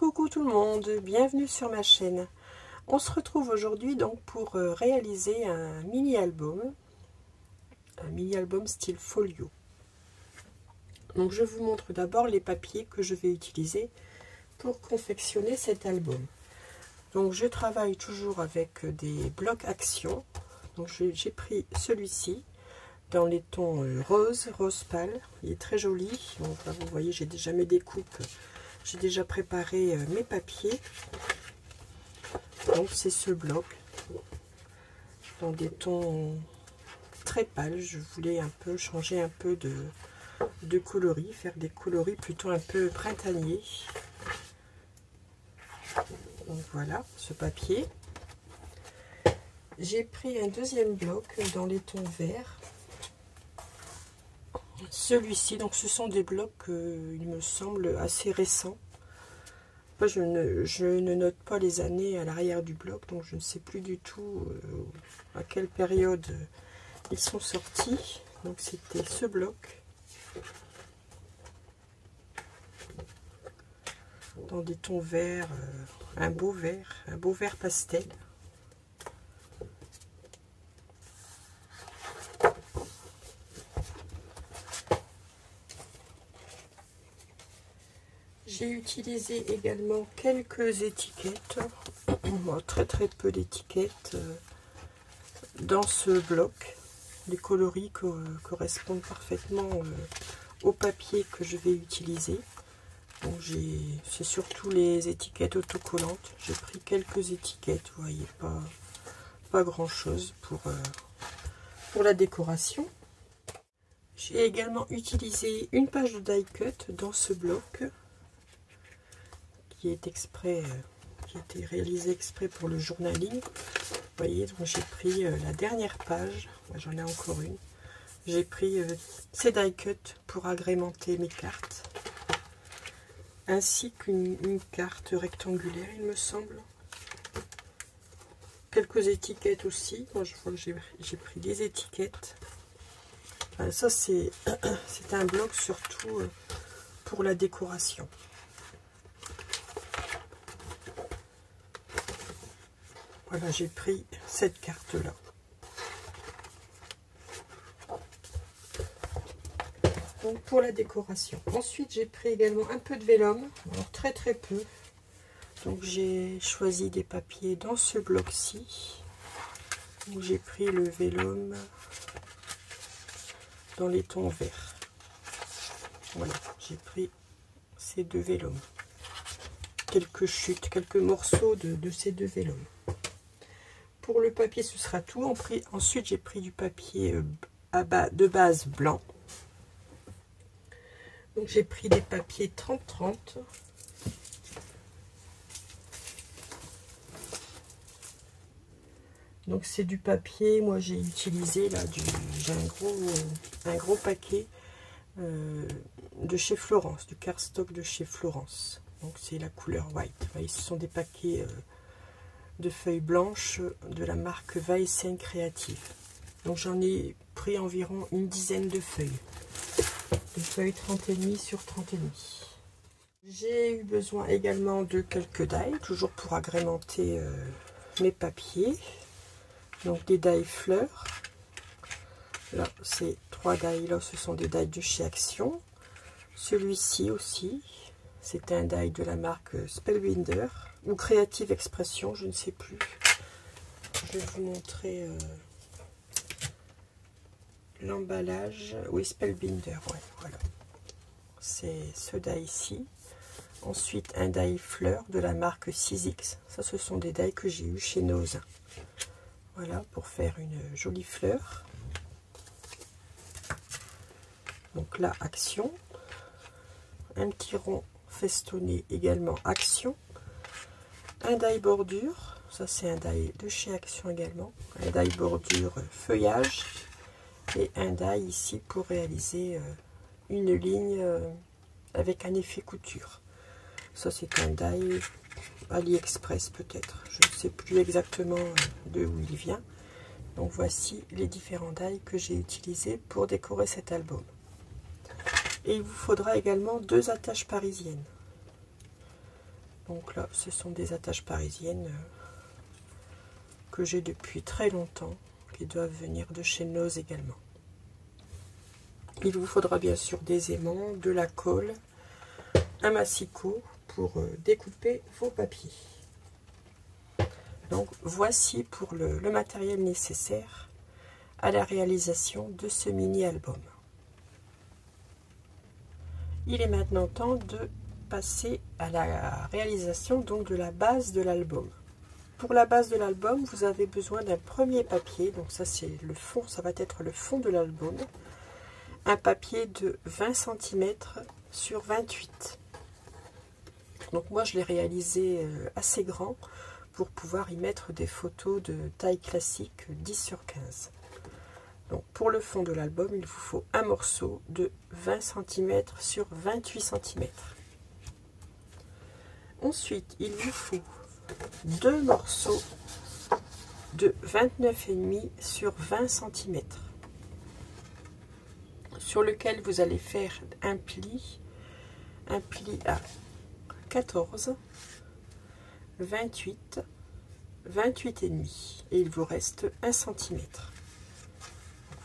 Coucou tout le monde, bienvenue sur ma chaîne. On se retrouve aujourd'hui donc pour réaliser un mini-album style folio. Donc je vous montre d'abord les papiers que je vais utiliser pour confectionner cet album. Donc je travaille toujours avec des blocs action. Donc j'ai pris celui-ci dans les tons rose pâle. Il est très joli. Donc là, vous voyez, j'ai déjà mes découpes. J'ai déjà préparé mes papiers. Donc c'est ce bloc dans des tons très pâles. Je voulais un peu changer un peu de coloris, faire des coloris plutôt un peu printaniers. Donc voilà ce papier. J'ai pris un deuxième bloc dans les tons verts. Celui-ci, donc ce sont des blocs, il me semble, assez récents. Je ne note pas les années à l'arrière du bloc, donc je ne sais plus du tout à quelle période ils sont sortis. Donc c'était ce bloc. Dans des tons verts, un beau vert pastel. J'ai utilisé également quelques étiquettes, très peu d'étiquettes dans ce bloc. Les coloris correspondent parfaitement au papier que je vais utiliser. C'est surtout les étiquettes autocollantes. J'ai pris quelques étiquettes, vous voyez, pas grand chose pour la décoration. J'ai également utilisé une page de die cut dans ce bloc. Qui a été réalisé exprès pour le journaling. Vous voyez, donc j'ai pris la dernière page, j'en ai encore une. J'ai pris ces die cut pour agrémenter mes cartes, ainsi qu'une carte rectangulaire, il me semble. Quelques étiquettes aussi. Moi, je vois que j'ai pris des étiquettes. Enfin, ça, c'est un bloc surtout pour la décoration. Voilà, j'ai pris cette carte-là. Donc pour la décoration. Ensuite, j'ai pris également un peu de vélum, alors très peu. Donc j'ai choisi des papiers dans ce bloc-ci. J'ai pris le vélum dans les tons verts. Voilà, j'ai pris ces deux vélums. Quelques chutes, quelques morceaux de ces deux vélums. Pour le papier, ce sera tout. Ensuite, j'ai pris du papier de base blanc. Donc, j'ai pris des papiers 30-30. Donc, c'est du papier. Moi, j'ai utilisé là j'ai un gros paquet de chez Florence, du cardstock de chez Florence. Donc, c'est la couleur white. Vous voyez, ce sont des paquets de feuilles blanches de la marque Weissen Creative. Donc j'en ai pris environ une dizaine de feuilles. De feuilles 30,5 sur 30,5. J'ai eu besoin également de quelques die, toujours pour agrémenter mes papiers. Donc des die fleurs. Là, ces 3 die là, ce sont des die de chez Action. Celui-ci aussi, c'est un die de la marque Spellbinder. Ou Creative Expression, je ne sais plus. Je vais vous montrer l'emballage. Oui, Spellbinder, ouais, voilà. C'est ce die ici. Ensuite, un die fleur de la marque 6X. Ça, ce sont des die que j'ai eu chez Noza. Voilà, pour faire une jolie fleur. Donc là, Action. Un petit rond festonné également, Action. Un die bordure, ça c'est un die de chez Action également, un die bordure feuillage et un die ici pour réaliser une ligne avec un effet couture. Ça c'est un die AliExpress peut-être, je ne sais plus exactement de où il vient. Donc voici les différents die que j'ai utilisés pour décorer cet album. Et il vous faudra également 2 attaches parisiennes. Donc là, ce sont des attaches parisiennes que j'ai depuis très longtemps, qui doivent venir de chez Noz également. Il vous faudra bien sûr des aimants, de la colle, un massicot pour découper vos papiers. Donc voici pour le matériel nécessaire à la réalisation de ce mini-album. Il est maintenant temps de passer à la réalisation donc de la base de l'album. Pour la base de l'album, vous avez besoin d'un premier papier, donc ça c'est le fond, ça va être le fond de l'album. Un papier de 20 cm sur 28. Donc moi je l'ai réalisé assez grand pour pouvoir y mettre des photos de taille classique 10 sur 15. Donc pour le fond de l'album, il vous faut un morceau de 20 cm sur 28 cm. Ensuite, il vous faut deux morceaux de 29,5 sur 20 cm sur lequel vous allez faire un pli à 14, 28, 28,5 et il vous reste 1 cm.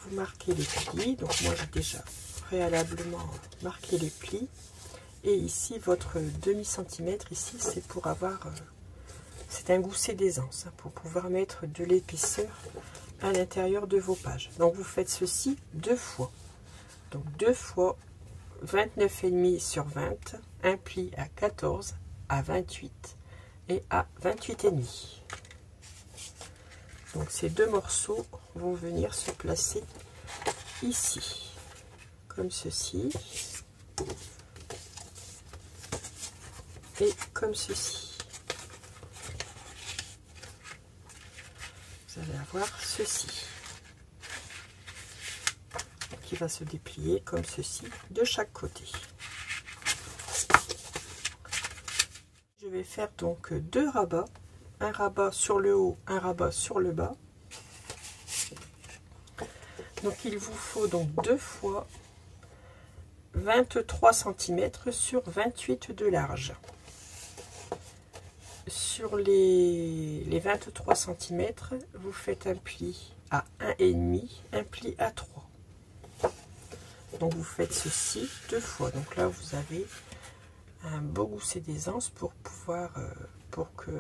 Vous marquez les plis, donc moi j'ai déjà préalablement marqué les plis et ici votre demi-centimètre ici c'est pour avoir c'est un gousset d'aisance pour pouvoir mettre de l'épaisseur à l'intérieur de vos pages. Donc vous faites ceci deux fois, donc deux fois 29,5 sur 20, un pli à 14, à 28 et à 28,5. Donc ces deux morceaux vont venir se placer ici, comme ceci, et comme ceci. Vous allez avoir ceci, qui va se déplier comme ceci de chaque côté. Je vais faire donc deux rabats, un rabat sur le haut, un rabat sur le bas. Donc il vous faut donc deux fois 23 cm sur 28 de large. Sur les 23 cm, vous faites un pli à 1,5, un pli à 3. Donc vous faites ceci deux fois. Donc là vous avez un beau gousset d'aisance pour pouvoir pour que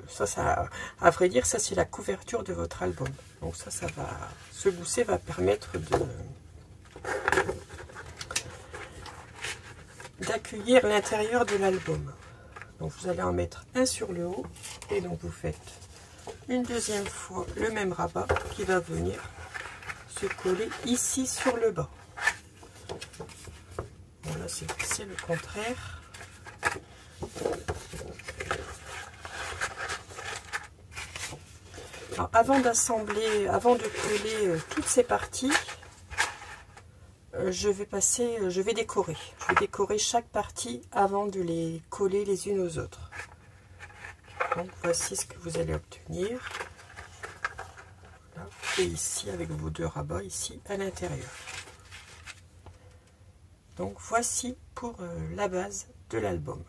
ça à vrai dire ça c'est la couverture de votre album. Donc ça va, ce gousset va permettre d'accueillir l'intérieur de l'album. Donc vous allez en mettre un sur le haut et donc vous faites une deuxième fois le même rabat qui va venir se coller ici sur le bas. Voilà, c'est le contraire. Alors, avant d'assembler, avant de coller toutes ces parties, je vais décorer. Je vais décorer chaque partie avant de les coller les unes aux autres. Donc voici ce que vous allez obtenir. Là, et ici avec vos deux rabats ici à l'intérieur. Donc voici pour la base de l'album.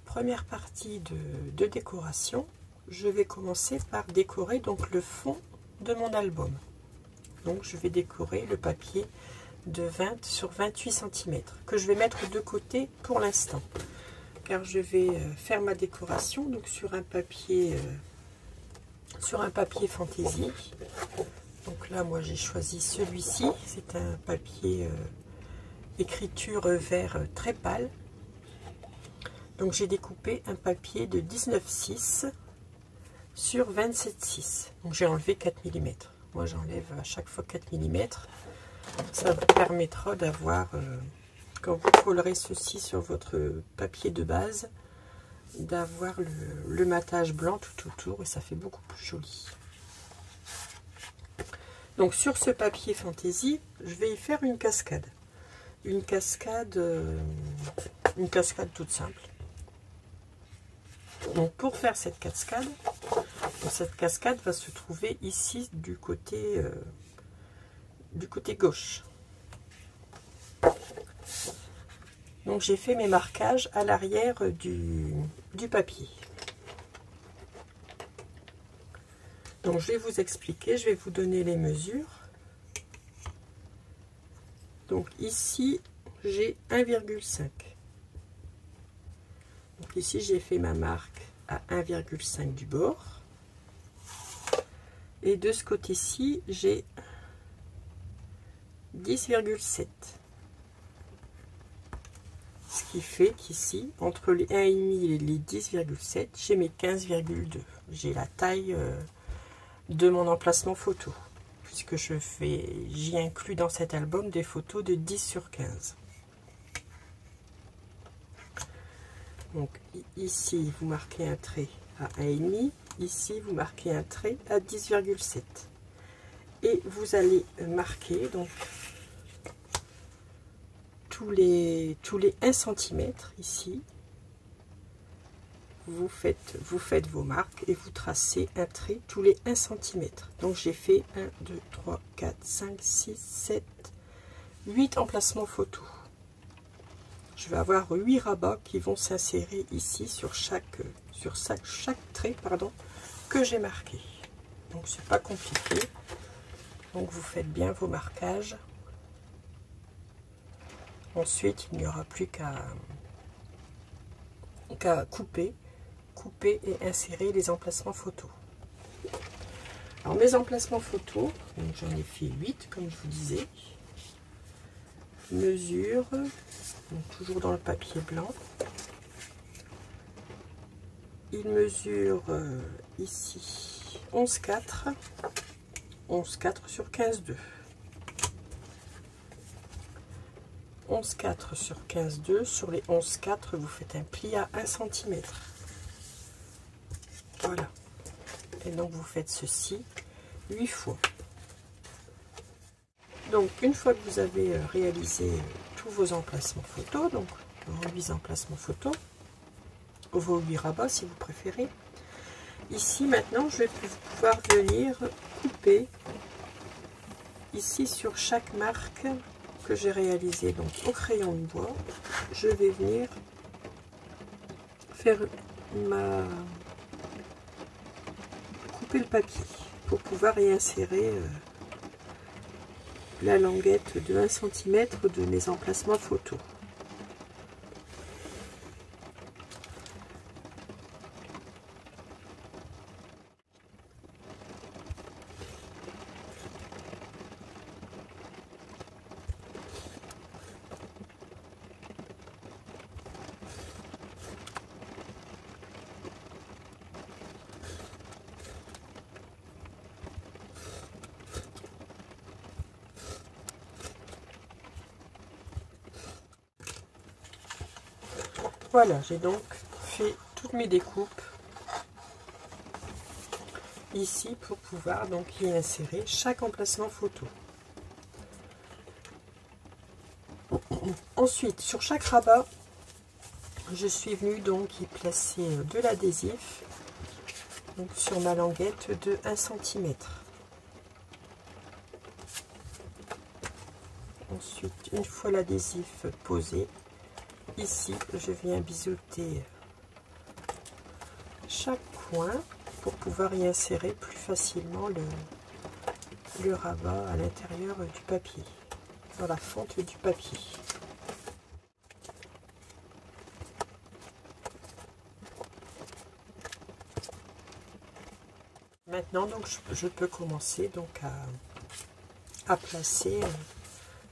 Première partie de décoration, je vais commencer par décorer donc le fond de mon album. Donc je vais décorer le papier de 20 sur 28 cm que je vais mettre de côté pour l'instant, car je vais faire ma décoration donc sur un papier fantaisie. Donc là moi j'ai choisi celui-ci, c'est un papier écriture vert très pâle. Donc j'ai découpé un papier de 19,6 sur 27,6. Donc j'ai enlevé 4 mm. Moi j'enlève à chaque fois 4 mm. Ça vous permettra d'avoir, quand vous collerez ceci sur votre papier de base, d'avoir le matage blanc tout autour et ça fait beaucoup plus joli. Donc sur ce papier fantaisie, je vais y faire une cascade. Une cascade toute simple. Donc pour faire cette cascade va se trouver ici du côté Donc j'ai fait mes marquages à l'arrière du papier. Donc je vais vous expliquer, je vais vous donner les mesures. Donc ici j'ai 1,5. Donc ici j'ai fait ma marque à 1,5 du bord. Et de ce côté-ci j'ai 10,7. Ce qui fait qu'ici, entre les 1,5 et les 10,7, j'ai mes 15,2. J'ai la taille de mon emplacement photo, puisque j'y inclus dans cet album des photos de 10/15. Donc ici, vous marquez un trait à 1,5. Ici, vous marquez un trait à 10,7. Et vous allez marquer donc tous les 1 cm ici. Vous faites vos marques et vous tracez un trait tous les 1 cm. Donc j'ai fait 1, 2, 3, 4, 5, 6, 7, 8 emplacements photo. Je vais avoir 8 rabats qui vont s'insérer ici sur chaque trait que j'ai marqué. Donc c'est pas compliqué. Donc vous faites bien vos marquages. Ensuite, il n'y aura plus qu'à couper et insérer les emplacements photos. Alors mes emplacements photos, j'en ai fait 8 comme je vous disais. Mesure, donc toujours dans le papier blanc. Il mesure ici 11,4 sur 15,2. 11,4 sur 15,2. Sur les 11,4, vous faites un pli à 1 cm. Voilà. Et donc vous faites ceci 8 fois. Donc une fois que vous avez réalisé tous vos emplacements photos, donc vos 8 emplacements photos, vos 8 rabats si vous préférez, ici maintenant je vais pouvoir venir couper ici sur chaque marque que j'ai réalisé donc au crayon de bois. Je vais venir faire couper le papier pour pouvoir y insérer la languette de 1 cm de mes emplacements photos. Voilà, j'ai donc fait toutes mes découpes ici pour pouvoir donc y insérer chaque emplacement photo. Ensuite, sur chaque rabat, je suis venue donc y placer de l'adhésif donc sur ma languette de 1 cm. Ensuite, une fois l'adhésif posé, ici, je viens biseauter chaque coin pour pouvoir y insérer plus facilement le rabat à l'intérieur du papier, dans la fente du papier. Maintenant, donc, je peux commencer donc à placer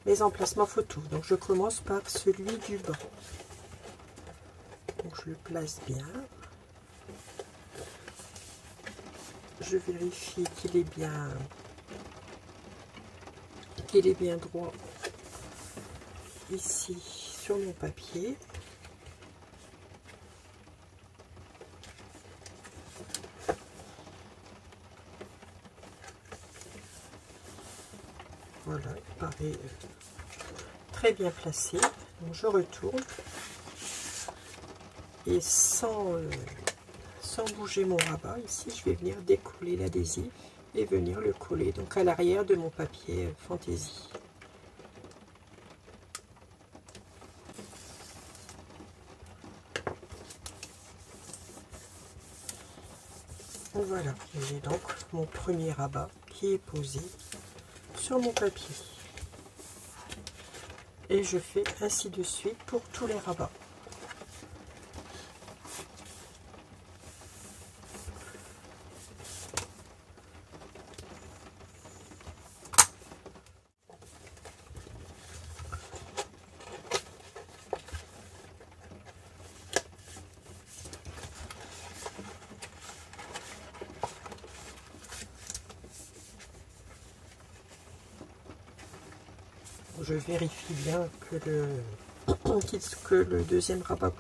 mes emplacements photos. Donc je commence par celui du bas. Donc je le place bien. Je vérifie qu'il est bien droit ici sur mon papier. Voilà, il paraît très bien placé. Donc je retourne et sans bouger mon rabat, ici je vais venir décoller l'adhésif et venir le coller donc à l'arrière de mon papier fantaisie. Voilà, j'ai donc mon premier rabat qui est posé sur mon papier. Et je fais ainsi de suite pour tous les rabats. Je vérifie bien que le deuxième rabat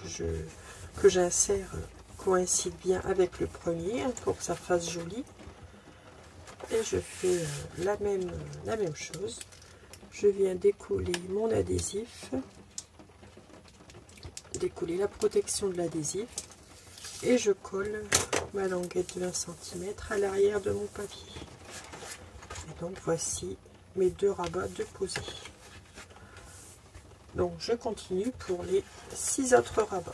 que j'insère coïncide bien avec le premier pour que ça fasse joli. Et je fais la même chose. Je viens décoller mon adhésif, décoller la protection de l'adhésif et je colle ma languette de 1 cm à l'arrière de mon papier. Et donc voici mes 2 rabats de posés. Donc je continue pour les 6 autres rabats.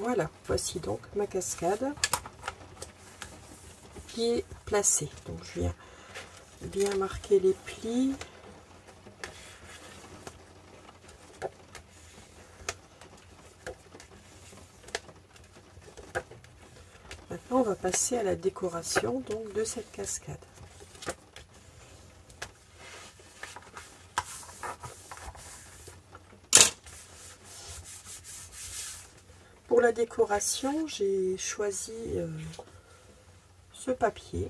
Voilà, voici donc ma cascade qui est placée. Donc je viens bien marquer les plis. Maintenant, on va passer à la décoration donc de cette cascade. Pour la décoration, j'ai choisi ce papier.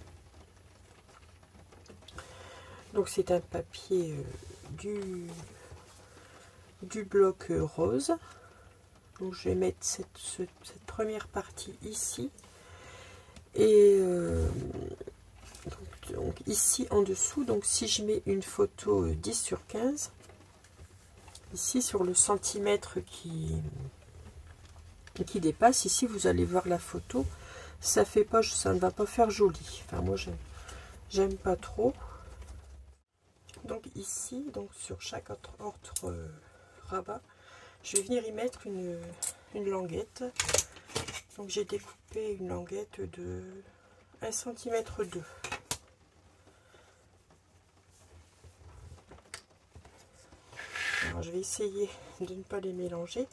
Donc c'est un papier du bloc rose. Donc je vais mettre cette première partie ici. Et donc ici en dessous, donc si je mets une photo 10 sur 15, ici sur le centimètre qui dépasse, ici vous allez voir la photo, ça ne va pas faire joli. Enfin moi j'aime pas trop. Donc ici, donc sur chaque autre rabat, je vais venir y mettre une languette. Donc j'ai découpé une languette de 1 cm 2. Alors je vais essayer de ne pas les mélanger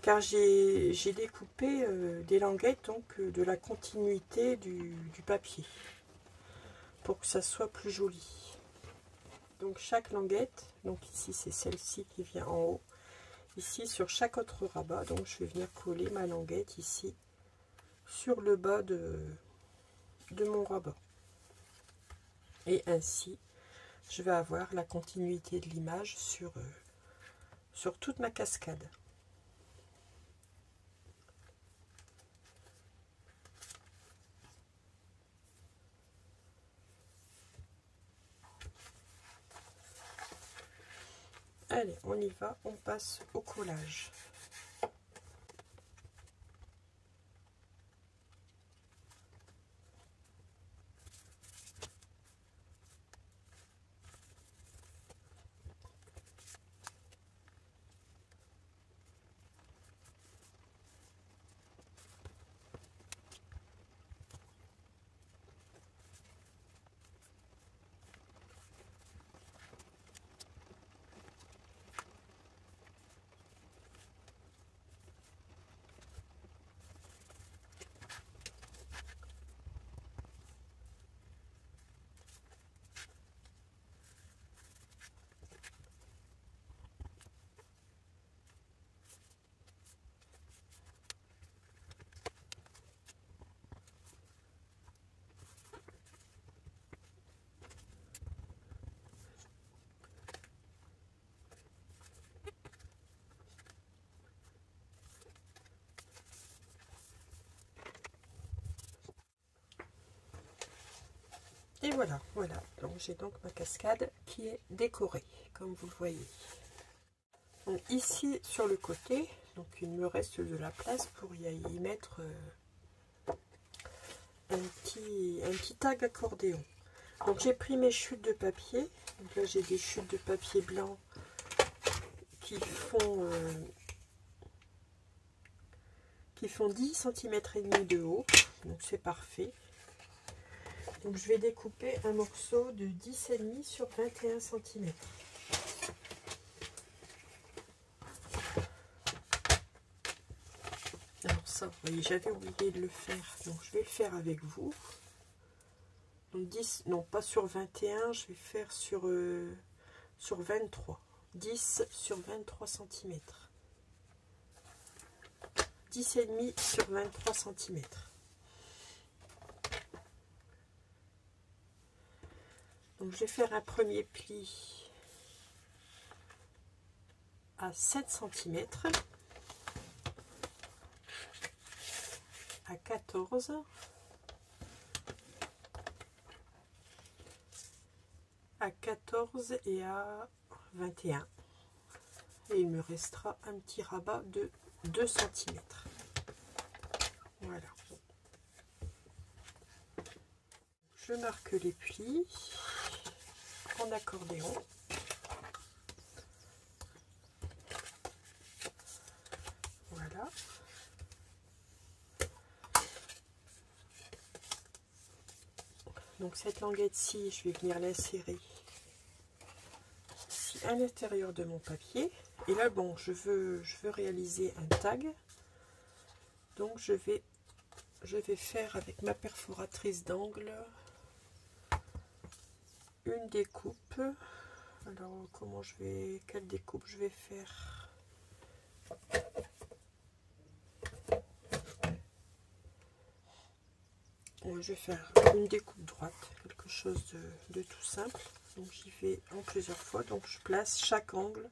car j'ai découpé des languettes donc de la continuité du papier pour que ça soit plus joli. Donc chaque languette, donc ici c'est celle-ci qui vient en haut, ici sur chaque autre rabat, donc je vais venir coller ma languette ici sur le bas de mon rabat. Et ainsi, je vais avoir la continuité de l'image sur toute ma cascade. Allez, on y va, on passe au collage. Et voilà, voilà. Donc j'ai donc ma cascade qui est décorée, comme vous le voyez. Donc ici sur le côté, donc il me reste de la place pour y mettre un petit tag accordéon. Donc j'ai pris mes chutes de papier. Donc là j'ai des chutes de papier blanc qui font 10 cm et demi de haut. Donc c'est parfait. Donc je vais découper un morceau de 10,5 sur 21 cm. Alors ça, vous voyez, j'avais oublié de le faire. Donc je vais le faire avec vous. Donc 10, non pas sur 21, je vais faire sur 23. 10 sur 23 cm. 10,5 sur 23 cm. Donc je vais faire un premier pli à 7 cm, à 14, à 14 et à 21. Et il me restera un petit rabat de 2 cm. Voilà. Je marque les plis en accordéon. Voilà. Donc cette languette-ci, je vais venir l'insérer ici à l'intérieur de mon papier. Et là, bon, je veux réaliser un tag. Donc je vais faire avec ma perforatrice d'angle une découpe. Alors quelle découpe je vais faire? Je vais faire une découpe droite, quelque chose de tout simple. Donc j'y vais en plusieurs fois. Donc je place chaque angle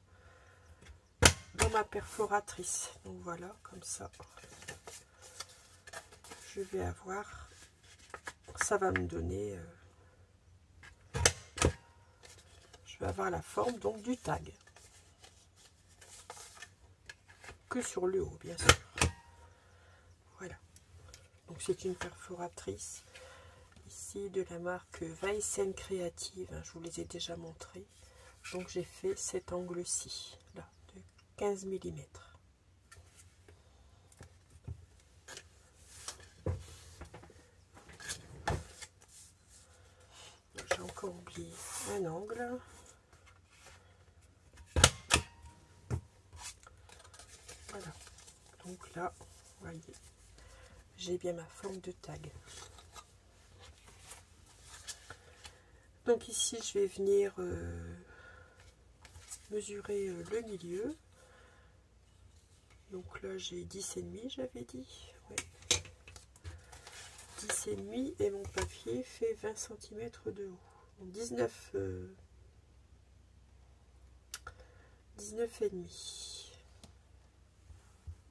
dans ma perforatrice. Donc voilà, comme ça. Je vais avoir, ça va me donner, je vais avoir la forme donc du tag. Que sur le haut, bien sûr. Voilà. Donc c'est une perforatrice ici de la marque Weissen Creative, je vous les ai déjà montrés. Donc j'ai fait cet angle-ci, là, de 15 mm. J'ai encore oublié un angle. Voilà. Donc là, vous voyez, j'ai bien ma forme de tag. Donc ici, je vais venir mesurer le milieu. Donc là, j'ai 10,5, j'avais dit. Ouais. 10,5 et mon papier fait 20 cm de haut. Donc 19,5.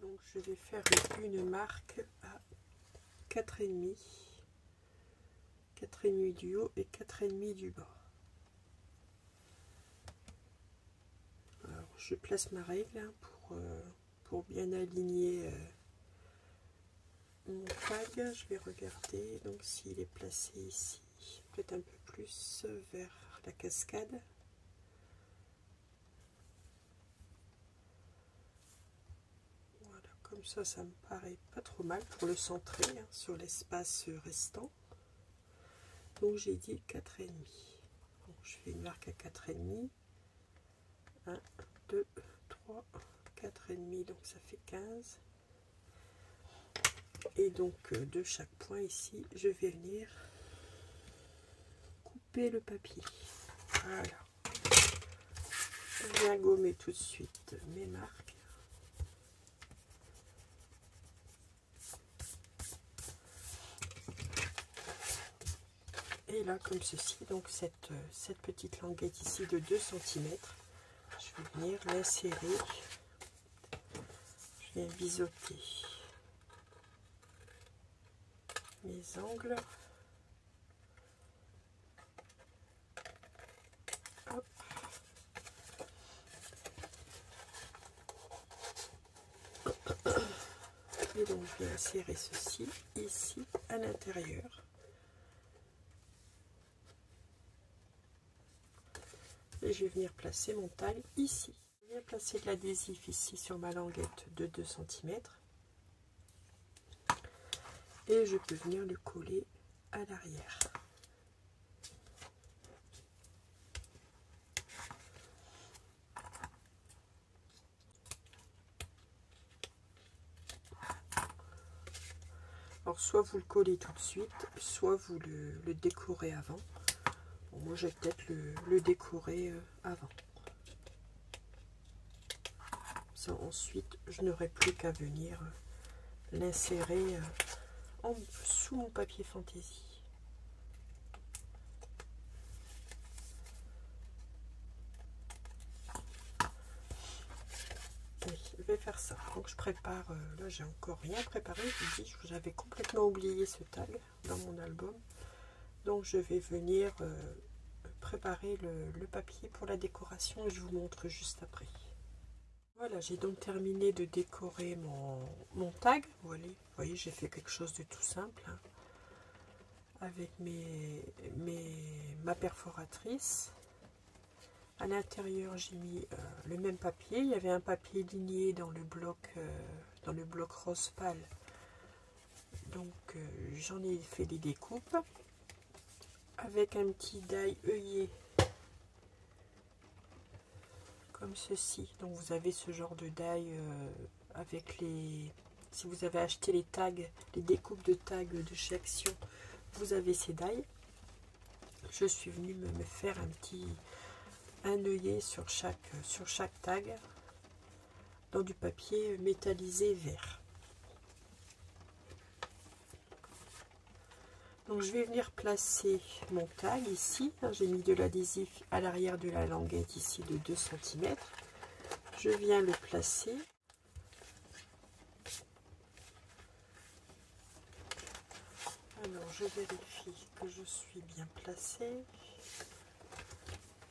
Donc je vais faire une marque à 4,5. 4,5 du haut et 4,5 du bas. Alors je place ma règle hein, pour bien aligner mon tag. Je vais regarder donc s'il est placé ici, peut-être un peu plus vers la cascade. Voilà, comme ça me paraît pas trop mal pour le centrer hein, sur l'espace restant. Donc j'ai dit 4,5. Donc je fais une marque à 4,5. 1, 2, 3, 4,5. Donc ça fait 15. Et donc de chaque point ici, je vais venir couper le papier. Voilà. Je viens gommer tout de suite mes marques. Et là, comme ceci, donc cette petite languette ici de 2 cm, je vais venir l'insérer. Je viens biseauter mes angles. donc je vais insérer ceci ici à l'intérieur. Et je vais venir placer mon tag ici. Je vais placer de l'adhésif ici sur ma languette de 2 cm. Et je peux venir le coller à l'arrière. Alors soit vous le collez tout de suite, soit vous le décorez avant. Bon, moi je vais peut-être le décorer avant. Ça, ensuite je n'aurai plus qu'à venir l'insérer sous mon papier fantaisie. Oui, je vais faire ça. Donc je prépare, là j'ai encore rien préparé, je vous dis, j'avais complètement oublié ce tag dans mon album. Donc je vais venir préparer le papier pour la décoration et je vous montre juste après. Voilà, j'ai donc terminé de décorer mon tag. Voilà, vous voyez, j'ai fait quelque chose de tout simple, hein, avec ma perforatrice. À l'intérieur, j'ai mis le même papier. Il y avait un papier ligné dans le bloc rose pâle. Donc, j'en ai fait des découpes avec un petit die œillet comme ceci. Donc, vous avez ce genre de die avec les... Si vous avez acheté les tags, les découpes de tags de chez Action, vous avez ces die. Je suis venue me faire un œillet sur chaque tag dans du papier métallisé vert. Donc je vais venir placer mon tag ici. J'ai mis de l'adhésif à l'arrière de la languette ici de 2 cm. Je viens le placer. Alors je vérifie que je suis bien placée.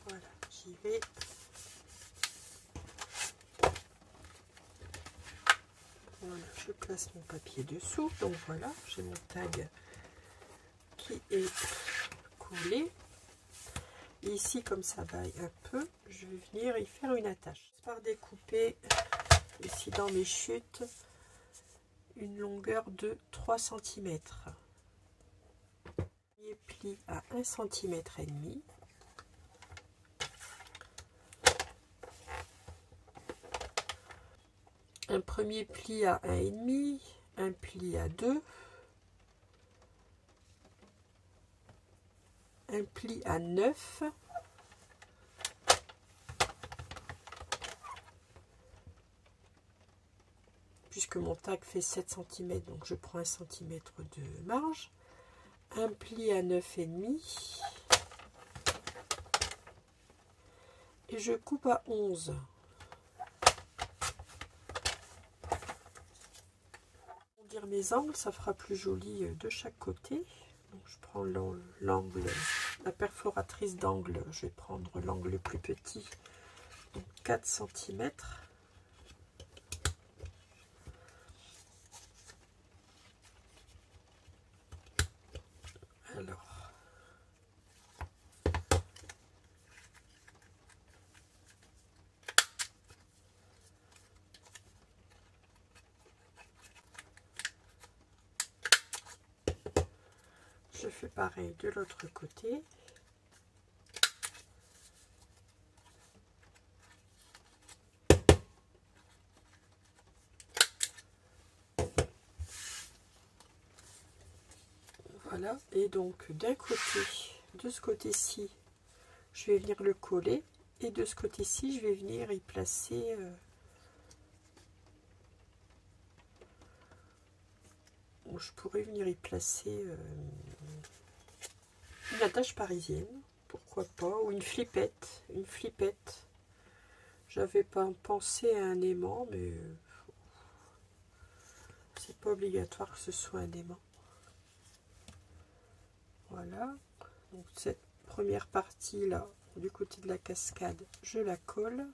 Voilà, j'y vais. Voilà, je place mon papier dessous. Donc voilà, j'ai mon tag qui est collé. Et ici, comme ça vaille un peu, je vais venir y faire une attache. Par découper ici dans mes chutes une longueur de 3 cm. Premier pli à 1 cm et demi. Un premier pli à 1,5, un pli à 2, un pli à 9, puisque mon tag fait 7 cm, donc je prends 1 cm de marge, un pli à 9,5 et je coupe à 11. Mes angles, ça fera plus joli de chaque côté. Donc je prends l'angle, la perforatrice d'angle, je vais prendre l'angle le plus petit, donc 4 cm. Alors je fais pareil de l'autre côté. Voilà, et donc d'un côté, de ce côté-ci, je vais venir le coller, et de ce côté-ci, je vais venir y placer je pourrais venir y placer une attache parisienne, pourquoi pas, ou une flippette, J'avais pas pensé à un aimant, mais c'est pas obligatoire que ce soit un aimant. Voilà, donc cette première partie là, du côté de la cascade, je la colle.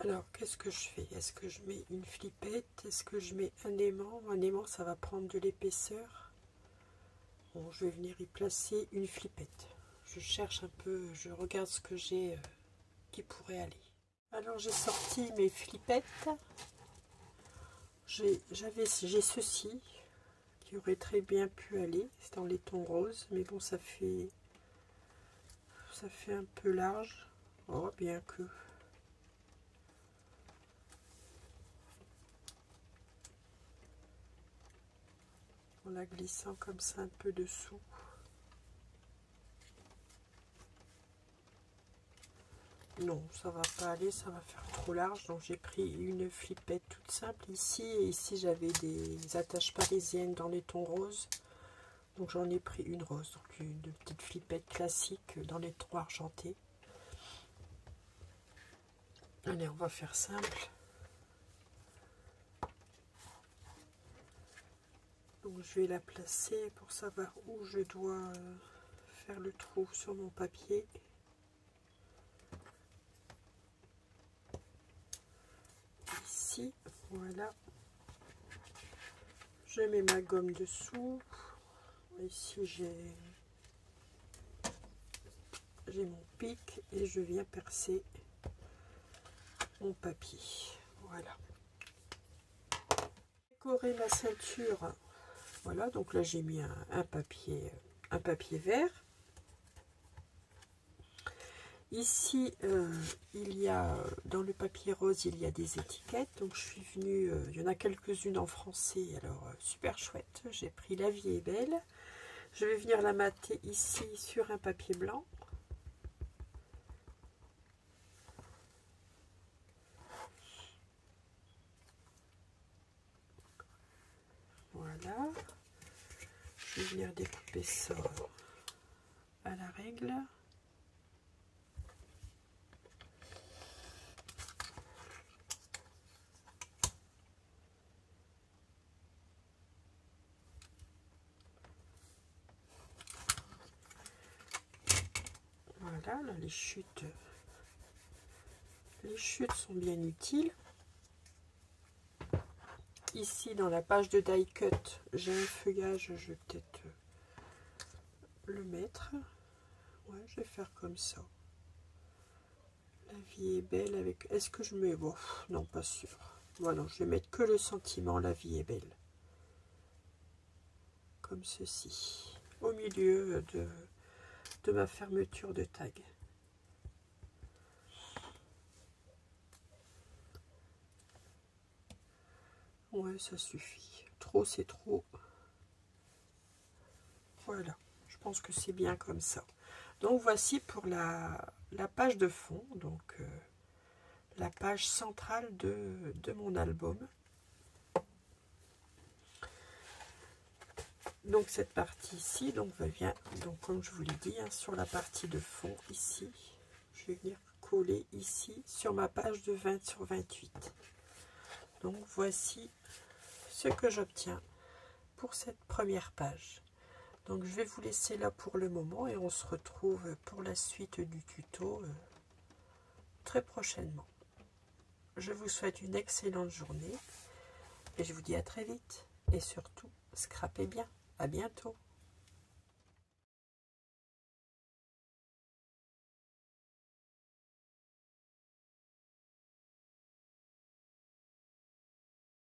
Alors, qu'est-ce que je fais? Est-ce que je mets une flippette? Est-ce que je mets un aimant? Un aimant, ça va prendre de l'épaisseur. Bon, je vais venir y placer une flippette. Je cherche un peu, je regarde ce que j'ai qui pourrait aller. Alors, j'ai sorti mes flippettes. J'ai ceci qui aurait très bien pu aller. C'est dans les tons roses, mais bon, ça fait un peu large. Oh, bien que... en la glissant comme ça un peu dessous. Non, ça va pas aller, ça va faire trop large. Donc j'ai pris une flippette toute simple ici. Et ici j'avais des attaches parisiennes dans les tons roses. Donc j'en ai pris une rose. Donc une petite flippette classique dans les tons argentés. Allez, on va faire simple. Donc je vais la placer pour savoir où je dois faire le trou sur mon papier. Ici, voilà. Je mets ma gomme dessous. Ici j'ai mon pic et je viens percer mon papier. Voilà. Décorer ma ceinture. Voilà, donc là j'ai mis un papier vert. Ici, il y a dans le papier rose, il y a des étiquettes. Donc je suis venue, il y en a quelques-unes en français, alors super chouette. J'ai pris La vie est belle. Je vais venir la mater ici sur un papier blanc. Voilà. Je vais venir découper ça à la règle. Voilà, là, les chutes sont bien utiles. Ici, dans la page de die cut, j'ai un feuillage, je vais peut-être le mettre. Ouais, je vais faire comme ça. La vie est belle avec... Est-ce que je mets... Bon, non, pas sûr. Voilà, je vais mettre que le sentiment, la vie est belle. Comme ceci. Au milieu de ma fermeture de tag. Ouais, ça suffit. Trop, c'est trop. Voilà, je pense que c'est bien comme ça. Donc voici pour la page de fond, donc la page centrale de mon album. Donc cette partie ici, donc vient, donc comme je vous l'ai dit, hein, sur la partie de fond ici, je vais venir coller ici sur ma page de 20 sur 28. Donc voici ce que j'obtiens pour cette première page. Donc je vais vous laisser là pour le moment et on se retrouve pour la suite du tuto très prochainement. Je vous souhaite une excellente journée et je vous dis à très vite. Et surtout, scrapez bien. À bientôt.